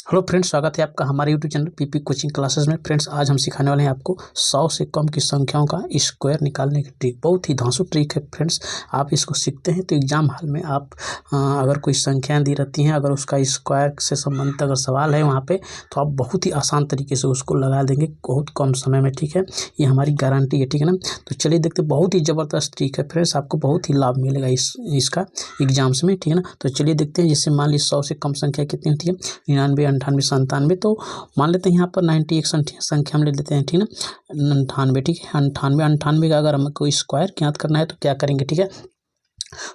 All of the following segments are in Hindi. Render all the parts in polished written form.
हेलो फ्रेंड्स, स्वागत है आपका हमारे YouTube channel PP coaching classes में। फ्रेंड्स, आज हम सिखाने वाले हैं आपको 100 से कम की संख्याओं का स्क्वायर निकालने की ट्रिक। बहुत ही धांसू ट्रिक है फ्रेंड्स। आप इसको सीखते हैं तो एग्जाम हॉल में आप अगर कोई संख्याएं दी रहती हैं, अगर उसका स्क्वायर से संबंधित अगर सवाल है वहाँ पे, तो आप बहुत ही आसान तरीके से उसको लगा देंगे बहुत कम समय में। ठीक है, ये हमारी गारंटी है। ठीक है ना, तो चलिए देखते, बहुत ही ज़बरदस्त ट्रिक है फ्रेंड्स, आपको बहुत ही लाभ मिलेगा इसका एग्जाम्स में। ठीक है ना, तो चलिए देखते हैं। जैसे मान लीजिए 100 से कम संख्या कितनी होती है, 99, 98, 97। तो मान लेते हैं यहाँ पर 90 एक संख्या हम ले लेते हैं। ठीक है ना, 98। ठीक है, 98 का अगर हमको स्क्वायर ज्ञात करना है तो क्या करेंगे। ठीक है,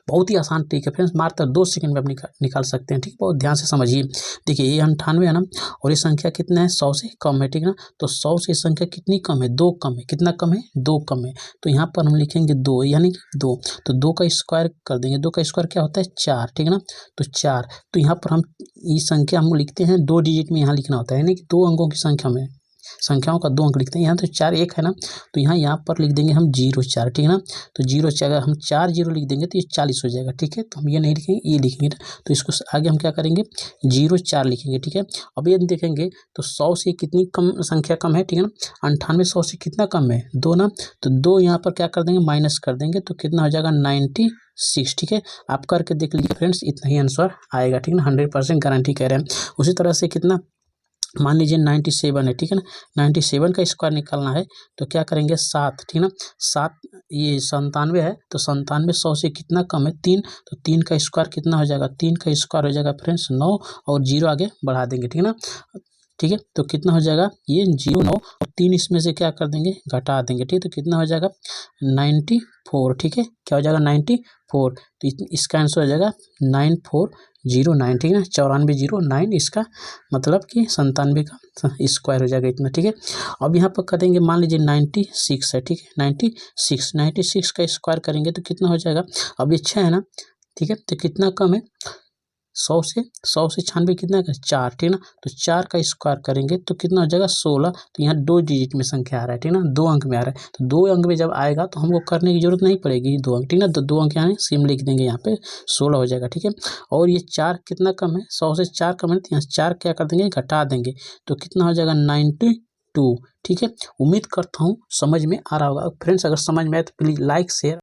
बहुत ही आसान ट्रिक है फ्रेंड्स, मात्र 2 सेकंड में आप निकाल सकते हैं। ठीक है, बहुत ध्यान से समझिए। देखिए, ये 98 है ना, और ये संख्या कितना है, 100 से कम है। ठीक है ना, तो 100 से संख्या कितनी कम है, 2 कम है। कितना कम है, 2 कम है। तो यहाँ पर हम लिखेंगे 2, यानी कि 2। तो 2 का स्क्वायर कर देंगे। 2 का स्क्वायर क्या होता है, 4। ठीक है ना, तो 4। तो यहाँ पर हम ये संख्या हम लिखते हैं 2 डिजिट में, यहाँ लिखना होता है, यानी कि 2 अंकों की संख्या में, संख्याओं का 2 अंक लिखते हैं। यहाँ तो 4 1 है ना, तो यहाँ पर लिख देंगे हम 0 4। ठीक है ना, तो 0 4 अगर हम 4 0 लिख देंगे तो ये 40 हो जाएगा। ठीक है, तो हम ये नहीं लिखेंगे, ये लिखेंगे। तो इसको आगे हम क्या करेंगे, 0 4 लिखेंगे। ठीक है, अब ये देखेंगे तो 100 से कितनी कम संख्या कम है। ठीक है ना, 98 100 से कितना कम है, 2 ना, तो 2 यहाँ पर क्या कर देंगे, माइनस कर देंगे, तो कितना हो जाएगा, 96। ठीक है, आप करके देख लीजिए फ्रेंड्स, इतना ही आंसर आएगा। ठीक है ना, 100% गारंटी कह रहे हैं। उसी तरह से कितना, मान लीजिए 97 है। ठीक है ना, 97 का स्क्वायर निकालना है तो क्या करेंगे, 7। ठीक है ना, 7, ये 97 है, तो 97 100 से कितना कम है, 3। तो 3 का स्क्वायर कितना हो जाएगा, 3 का स्क्वायर हो जाएगा फ्रेंड्स 9, और 0 आगे बढ़ा देंगे। ठीक है ना, ठीक है, तो कितना हो जाएगा, ये 0 9 और 3 इसमें से क्या कर देंगे, घटा देंगे। ठीक है, तो कितना हो जाएगा, 94। ठीक है, क्या हो जाएगा, 94। तो इसका आंसर हो जाएगा 9409। ठीक है ना, 9409, इसका मतलब कि 97 का स्क्वायर हो जाएगा इतना। ठीक है, अब यहाँ पर करेंगे, मान लीजिए 96 है। ठीक है, 96 का स्क्वायर करेंगे तो कितना हो जाएगा, अब ये 6 है ना। ठीक है, तो कितना कम है, 100 से 96 कितना का, 4। ठीक है ना, तो 4 का स्क्वायर करेंगे तो कितना हो जाएगा, 16। तो यहाँ 2 डिजिट में संख्या आ रहा है। ठीक है ना, 2 अंक में आ रहा है, तो 2 अंक में जब आएगा तो हमको करने की जरूरत नहीं पड़ेगी 2 अंक। ठीक है ना, तो 2 अंक यहाँ सेम लिख देंगे, यहाँ पे 16 हो जाएगा। ठीक है, और ये 4 कितना कम है, 100 से 4 कम है, तो यहाँ 4 क्या कर देंगे, घटा देंगे, तो कितना हो जाएगा, 92। ठीक है, उम्मीद करता हूँ समझ में आ रहा होगा फ्रेंड्स। अगर समझ में आए तो प्लीज़ लाइक शेयर